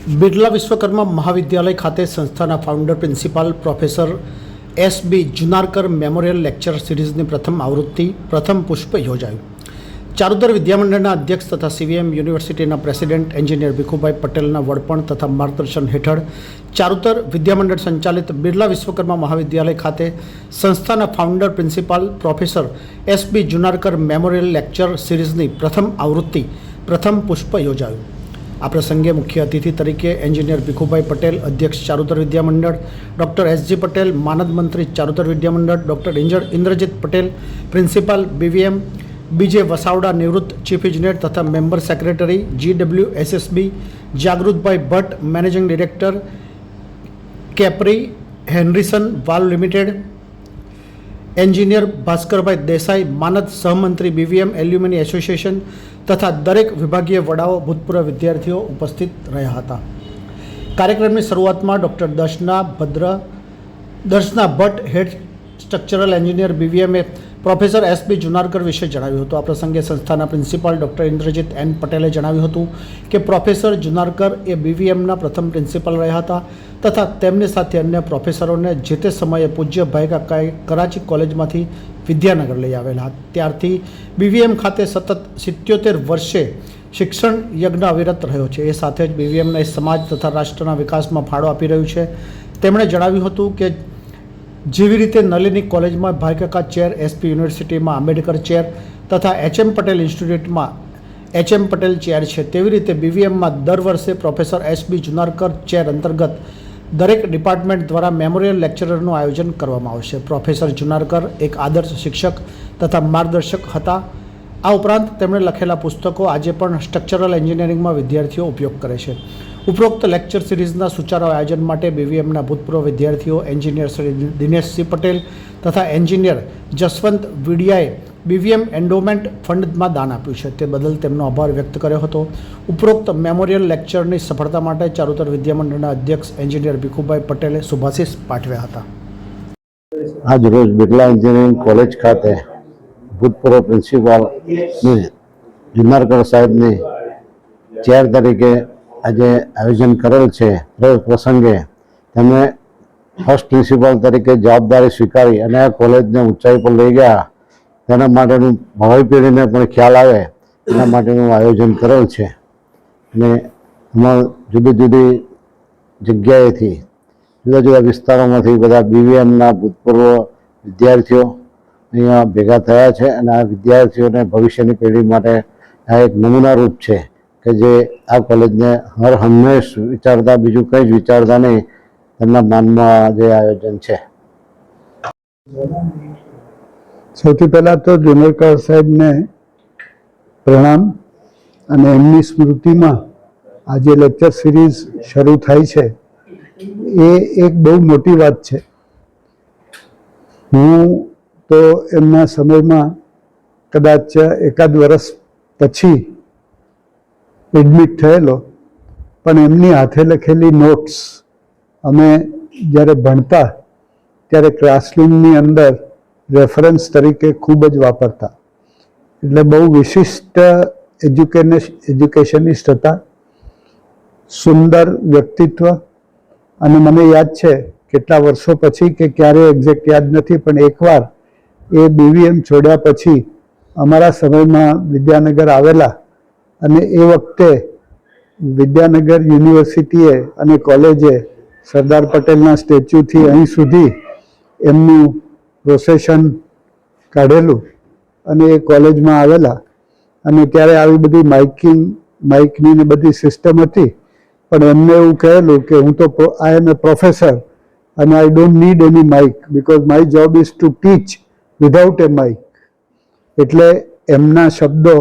બિરલા વિશ્વકર્મા મહાવિદ્યાલય ખાતે સંસ્થાના founder principal professor S B. Junarkar memorial lecture સિરીઝની પ્રથમ આવૃત્તિ પ્રથમ પુષ્પ યોજાયું. ચારુતર વિદ્યામંડળના અધ્યક્ષ તથા સીવીએમ યુનિવર્સિટીના પ્રેસિડેન્ટ એન્જિનિયર ભીખુભાઈ પટેલના વડપણ તથા માર્ગદર્શન હેઠળ ચારુતર વિદ્યામંડળ સંચાલિત બિરલા વિશ્વકર્મા મહાવિદ્યાલય ખાતે સંસ્થાના founder principal professor S B. Junarkar memorial lecture સિરીઝની પ્રથમ આવૃત્તિ પ્રથમ પુષ્પ યોજાયું. આ પ્રસંગે મુખ્ય અતિથિ તરીકે એન્જિનિયર ભીખુભાઈ પટેલ, અધ્યક્ષ ચારુતર વિદ્યામંડળ, ડૉક્ટર એસ.જી. પટેલ, માનદ મંત્રી Charutar Vidyamandal, doctor Indrajit Patel, principal BVM, B J Vasavada, નિવૃત્ત ચીફ ઇજનેર તથા member secretary GWSSB, Jagrutbhai Bhatt, managing director Capri Henrison Valve Limited, engineer Bhaskarbhai Desai, માનદ સહમંત્રી BVM એલ્યુમિની એસોસિએશન તથા દરેક વિભાગીય વડાઓ, ભૂતપૂર્વ વિદ્યાર્થીઓ ઉપસ્થિત રહ્યા હતા. કાર્યક્રમની શરૂઆતમાં ડૉક્ટર દર્શના ભટ્ટ, હેડ structural engineer BVM professor S B. જુનારકર વિશે જણાવ્યું હતું. આ પ્રસંગે સંસ્થાના પ્રિન્સિપાલ ડૉક્ટર ઇન્દ્રજીત N. પટેલે જણાવ્યું હતું કે પ્રોફેસર જુનારકર એ BVMના પ્રથમ પ્રિન્સિપાલ રહ્યા હતા તથા તેમની સાથે અન્ય પ્રોફેસરોને જે તે સમયે પૂજ્ય ભાઈકાકાએ કરાચી કોલેજમાંથી વિદ્યાનગર લઈ આવેલા. ત્યારથી BVM ખાતે સતત 77 વર્ષે શિક્ષણ યજ્ઞ અવિરત રહ્યો છે. એ સાથે જ BVMના સમાજ તથા રાષ્ટ્રના વિકાસમાં ફાળો આપી રહ્યું છે. તેમણે જણાવ્યું હતું કે જેવી રીતે નલિની કોલેજમાં ભાઈકાકા ચેર, SP યુનિવર્સિટીમાં આંબેડકર ચેર તથા HM પટેલ ઇન્સ્ટિટ્યૂટમાં HM પટેલ ચેર છે, તેવી રીતે BVMમાં દર વર્ષે પ્રોફેસર એસ.બી. જુનારકર ચેર અંતર્ગત દરેક ડિપાર્ટમેન્ટ દ્વારા મેમોરિયલ લેક્ચરરનું આયોજન કરવામાં આવશે. પ્રોફેસર જુનારકર એક આદર્શ શિક્ષક તથા માર્ગદર્શક હતા. આ ઉપરાંત તેમણે લખેલા પુસ્તકો આજે પણ સ્ટ્રક્ચરલ એન્જિનિયરિંગમાં વિદ્યાર્થીઓ ઉપયોગ કરે છે. ઉપરોક્ત લેક્ચર સિરીઝના સુચારા આયોજન માટે BVMના ભૂતપૂર્વ વિદ્યાર્થીઓ એન્જિનિયર શ્રી દિનેશસિંહ પટેલ તથા એન્જિનિયર જસવંત વિડિયાએ BVM એન્ડોમેન્ટ ફંડમાં દાન આપ્યું છે. તે બદલ તેમનો આભાર વ્યક્ત કર્યો હતો. ઉપરોક્ત મેમોરિયલ લેક્ચરની સફળતા માટે ચારુતર વિદ્યામંડળના અધ્યક્ષ એન્જિનિયર ભીખુભાઈ પટેલે શુભાશીષ પાઠવ્યા હતા. આજ રોજ બિરલા એન્જિનિયરિંગ કોલેજ ખાતે ભૂતપૂર્વ પ્રિન્સિપાલ જુનારકર સાહેબની ચેર તરીકે આજે આયોજન કરેલ છે. પ્રસંગે તેમણે ફર્સ્ટ પ્રિન્સિપાલ તરીકે જવાબદારી સ્વીકારી અને આ કોલેજને ઊંચાઈ પર લઈ ગયા. તેના માટેનું ભાવિ પેઢીને પણ ખ્યાલ આવે એના માટેનું આયોજન કરેલ છે. અને એમાં જુદી જુદી જગ્યાએથી, જુદા જુદા વિસ્તારોમાંથી બધા BVMના ભૂતપૂર્વ વિદ્યાર્થીઓ અહીંયા ભેગા થયા છે. અને આ વિદ્યાર્થીઓને ભવિષ્યની પેઢી માટે આ એક નમૂનારૂપ છે કે જે આ કોલેજને હંમેશ વિચારતા, બીજું કંઈ જ વિચારતા નહીં, તેમના માનમાં જે આયોજન છે. સૌથી પહેલાં તો જુનારકર સાહેબને પ્રણામ. અને એમની સ્મૃતિમાં આજે લેક્ચર સિરીઝ શરૂ થાય છે એ એક બહુ મોટી વાત છે. હું તો એમના સમયમાં કદાચ એકાદ વર્ષ પછી એડમિટ થયેલો, પણ એમની હાથે લખેલી નોટ્સ અમે જ્યારે ભણતા ત્યારે ક્લાસરૂમની અંદર રેફરન્સ તરીકે ખૂબ જ વાપરતા. એટલે બહુ વિશિષ્ટ એજ્યુકેશનિસ્ટ હતા, સુંદર વ્યક્તિત્વ. અને મને યાદ છે કેટલા વર્ષો પછી, કે ક્યારે એક્ઝેક્ટ યાદ નથી, પણ એકવાર એ BVM છોડ્યા પછી અમારા સમયમાં વિદ્યાનગર આવેલા અને એ વખતે વિદ્યાનગર યુનિવર્સિટીએ અને કોલેજે સરદાર પટેલના સ્ટેચ્યુથી અહીં સુધી એમનું પ્રોસેશન કાઢેલું અને એ કોલેજમાં આવેલા. અને ત્યારે આવી બધી માઇકની ને બધી સિસ્ટમ હતી, પણ એમને એવું કહેલું કે હું તો આઈ એમ એ પ્રોફેસર અને I don't need any mic because my job is to teach without a mic. એટલે એમના શબ્દો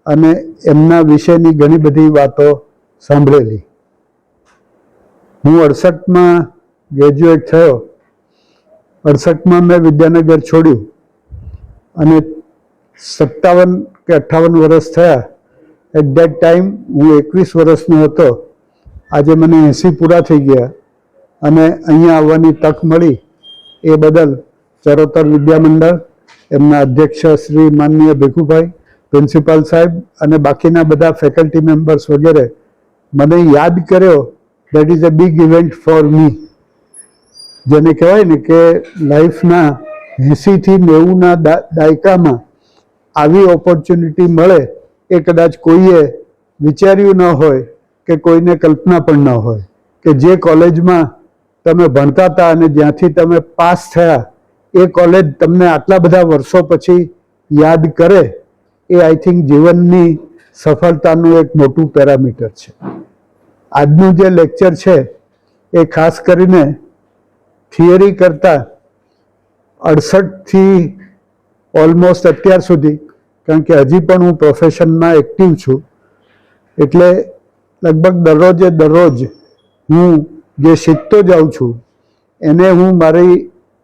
અને એમના વિશેની ઘણી બધી વાતો સાંભળેલી. હું 68માં ગ્રેજ્યુએટ થયો. 68માં મેં વિદ્યાનગર છોડ્યું અને 57 કે 58 વર્ષ થયા. એટ દેટ ટાઈમ હું 21 વર્ષનો હતો. આજે મને 80 પૂરા થઈ ગયા અને અહીંયા આવવાની તક મળી. એ બદલ ચારુતર વિદ્યામંડળ, એમના અધ્યક્ષ શ્રી માનનીય ભીખુભાઈ, પ્રિન્સિપાલ સાહેબ અને બાકીના બધા ફેકલ્ટી મેમ્બર્સ વગેરે મને યાદ કર્યો, that is a big event for me. જેને કહેવાય ને કે લાઈફના 80 થી 90ના દાયકામાં આવી ઓપોર્ચ્યુનિટી મળે એ કદાચ કોઈએ વિચાર્યું ન હોય કે કોઈને કલ્પના પણ ન હોય, કે જે કોલેજમાં તમે ભણતા હતા અને જ્યાંથી તમે પાસ થયા એ કોલેજ તમને આટલા બધા વર્ષો પછી યાદ કરે, એ આઈ થિંક જીવનની સફળતાનું એક મોટું પેરામીટર છે. આજનું જે લેક્ચર છે એ ખાસ કરીને થિયરી કરતાં 68થી ઓલમોસ્ટ અત્યાર સુધી, કારણ કે હજી પણ હું પ્રોફેશનમાં એક્ટિવ છું, એટલે લગભગ દરરોજ હું જે શીખતો જાઉં છું એને હું મારી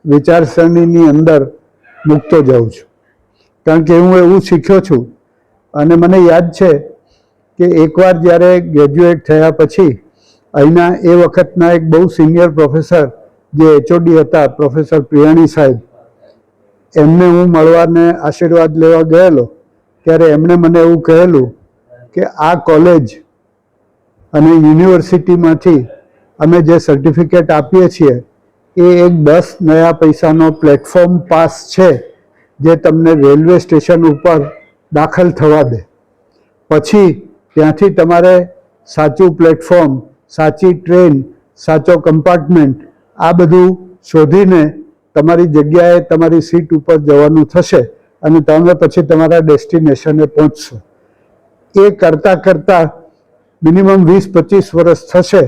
વિચારસરણીની અંદર મૂકતો જાઉં છું. કારણ કે હું એવું શીખ્યો છું અને મને યાદ છે કે એકવાર જ્યારે ગ્રેજ્યુએટ થયા પછી અહીંના એ વખતના એક બહુ સિનિયર પ્રોફેસર જે એચઓડી હતા, પ્રોફેસર પ્રિયાણી સાહેબ, એમને હું મળવાને આશીર્વાદ લેવા ગયેલો ત્યારે એમણે મને એવું કહેલું કે આ કોલેજ અને યુનિવર્સિટીમાંથી અમે જે સર્ટિફિકેટ આપીએ છીએ એ એક 10 નયા પૈસાનો પ્લેટફોર્મ પાસ છે જે તમને રેલવે સ્ટેશન ઉપર દાખલ થવા દે. પછી ત્યાંથી તમારે સાચું પ્લેટફોર્મ, સાચી ટ્રેન, સાચો કમ્પાર્ટમેન્ટ આ બધું શોધીને તમારી જગ્યાએ તમારી સીટ ઉપર જવાનું થશે અને તમે પછી તમારા ડેસ્ટિનેશને પહોંચશો. એ કરતાં મિનિમમ 20-25 વર્ષ થશે.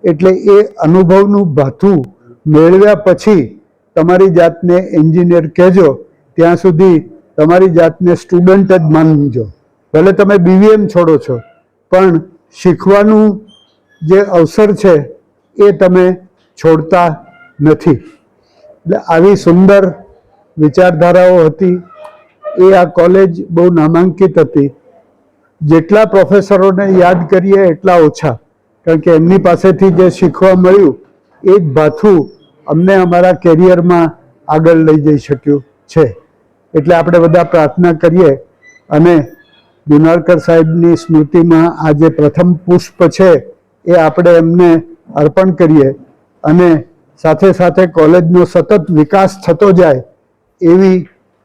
એટલે એ અનુભવનું ભાથું મેળવ્યા પછી તમારી જાતને એન્જિનિયર કહેજો, ત્યાં સુધી તમારી જાતને સ્ટુડન્ટ જ માનજો. ભલે તમે BVM છોડો છો પણ શીખવાનું જે અવસર છે એ તમે છોડતા નથી. એટલે આવી સુંદર વિચારધારાઓ હતી. એ આ કોલેજ બહુ નામાંકિત હતી. જેટલા પ્રોફેસરોને યાદ કરીએ એટલા ઓછા, કારણ કે એમની પાસેથી જે શીખવા મળ્યું એ જ ભાથું અમને અમારા કેરિયરમાં આગળ લઈ જઈ શક્યું છે. એટલે આપણે બધા પ્રાર્થના કરીએ અને જુનારકર સાહેબની સ્મૃતિમાં આ જે પ્રથમ પુષ્પ છે એ આપણે એમને અર્પણ કરીએ અને સાથે સાથે કોલેજનો સતત વિકાસ થતો જાય એવી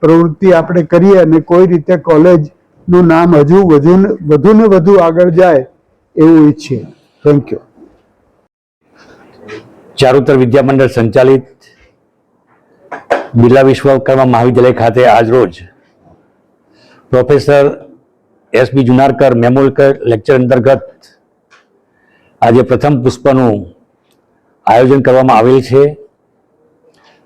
પ્રવૃત્તિ આપણે કરીએ અને કોઈ રીતે કોલેજનું નામ હજુ વધુ ને વધુ આગળ જાય એવું ઈચ્છીએ. Thank you. ચારુતર વિદ્યા મંડળ સંચાલિત બિરલા વિશ્વકર્મા મહાવિદ્યાલય ખાતે આજરોજ પ્રોફેસર SP જુનારકર મેમોરિયલ લેક્ચર અંતર્ગત આજે પ્રથમ પુષ્પનું આયોજન કરવામાં આવેલ છે.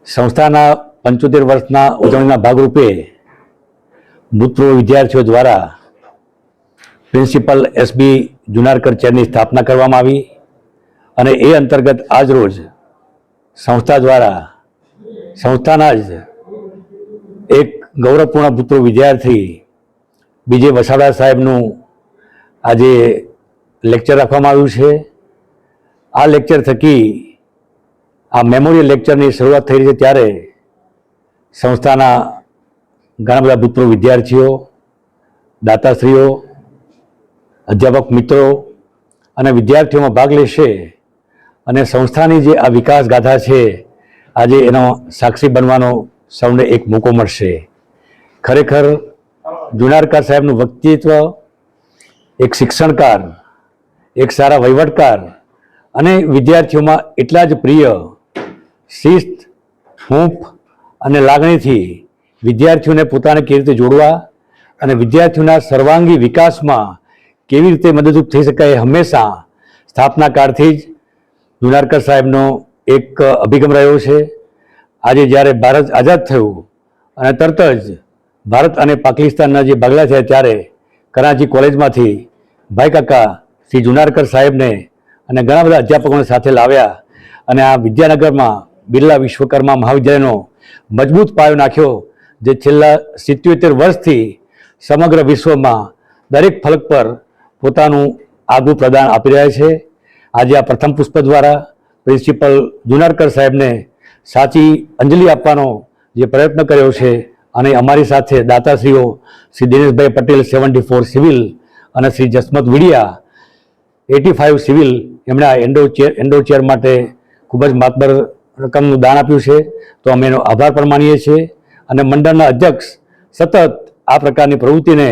સંસ્થાના 75 વર્ષના ઉજવણીના ભાગરૂપે ભૂતપૂર્વ વિદ્યાર્થીઓ દ્વારા પ્રિન્સિપલ SP જુનારકર ચેરની સ્થાપના કરવામાં આવી અને એ અંતર્ગત આજરોજ સંસ્થા દ્વારા સંસ્થાના જ એક ગૌરવપૂર્ણ ભૂતપૂર્વ વિદ્યાર્થી બીજે વસાવડા સાહેબનું આજે લેક્ચર રાખવામાં આવ્યું છે. આ લેક્ચર થકી આ મેમોરિયલ લેક્ચરની શરૂઆત થઈ રહી છે ત્યારે સંસ્થાના ઘણા બધા ભૂતપૂર્વ વિદ્યાર્થીઓ, દાતાશ્રીઓ, અધ્યાપક મિત્રો અને વિદ્યાર્થીઓમાં ભાગ લેશે અને સંસ્થાની જે આ વિકાસ ગાથા છે આજે એનો સાક્ષી બનવાનો સૌને એક મોકો મળશે. ખરેખર જુનારકર સાહેબનું વ્યક્તિત્વ એક શિક્ષણકાર, એક સારા વહીવટકાર અને વિદ્યાર્થીઓમાં એટલા જ પ્રિય, શિસ્ત, હૂંફ અને લાગણીથી વિદ્યાર્થીઓને પોતાને કેવી રીતે જોડવા અને વિદ્યાર્થીઓના સર્વાંગી વિકાસમાં કેવી રીતે મદદરૂપ થઈ શકાય હંમેશા સ્થાપના કાળથી જ જુનારકર સાહેબનો એક અભિગમ રહ્યો છે. આજે જ્યારે ભારત આઝાદ થયું અને તરત જ ભારત અને પાકિસ્તાનના જે ભાગલા થયા ત્યારે કરાચી કોલેજમાંથી ભાઈ કાકા શ્રી જુનારકર સાહેબને અને ઘણા બધા અધ્યાપકોને સાથે લાવ્યા અને આ વિદ્યાનગરમાં બિરલા વિશ્વકર્મા મહાવિદ્યાલયનો મજબૂત પાયો નાખ્યો, જે છેલ્લા 77 વર્ષથી સમગ્ર વિશ્વમાં દરેક ફલક પર પોતાનું આગવું પ્રદાન આપી રહ્યા છે. આજે આ પ્રથમ પુષ્પ દ્વારા પ્રિન્સિપલ જુનારકર સાહેબને સાચી અંજલિ આપવાનો જે પ્રયત્ન કર્યો છે અને અમારી સાથે દાતાશ્રીઓ શ્રી દિનેશભાઈ પટેલ 74 સિવિલ અને શ્રી જસમત વિડિયા 85 સિવિલ એમણે આ એન્ડો ચેર માટે ખૂબ જ માતબર રકમનું દાન આપ્યું છે, તો અમે એનો આભાર પણ માનીએ છીએ. અને મંડળના અધ્યક્ષ સતત આ પ્રકારની પ્રવૃત્તિને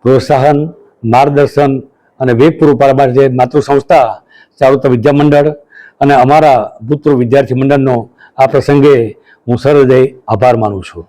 પ્રોત્સાહન, માર્ગદર્શન અને વેગ પૂરું પાડવા માટે માતૃ સંસ્થા ચારુતર વિદ્યા મંડળ અને અમારા ભૂતપૂર્વ વિદ્યાર્થી મંડળનો આ પ્રસંગે હું સહૃદય આભાર માનું છું.